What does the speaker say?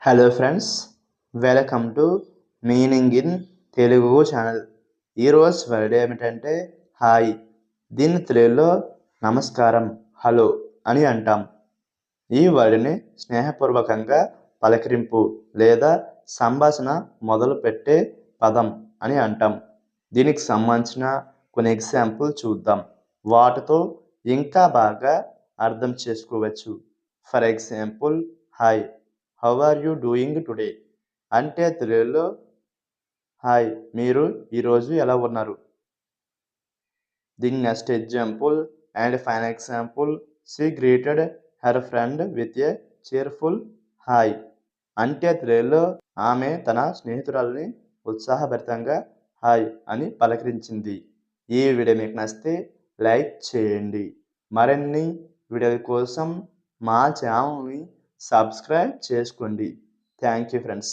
Hello friends, welcome to meaning in Telugu channel. ఈరోజు word ఏమిటంటే hi. దీన్ని తెలుగులో నమస్కారం, హలో అని అంటాం. ఈ వర్డ్ని స్నేహపూర్వకంగా పలకరింపు లేదా సంభాషణ మొదలుపెట్టే పదం అని అంటాం. దీనికి సంబంధించిన కొన్ని ఎగ్జాంపుల్ చూద్దాం. వాటితో ఇంకా బాగా అర్థం చేసుకోవచ్చు. For example, hi, how are you doing today అంటే తెలుగులో హాయ్, మీరు ఈరోజు ఎలా ఉన్నారు. దీని next example and final example, she greeted her friend with a cheerful hi అంటే తెలుగులో ఆమె తన స్నేహితురాలిని ఉత్సాహభరితంగా హాయ్ అని పలకరించింది. ఈ వీడియో మీకు నచ్చితే లైక్ చేయండి. మరిన్ని వీడియోల కోసం మా ఛానల్ని సబ్స్క్రైబ్ చేసుకోండి. Thank you friends.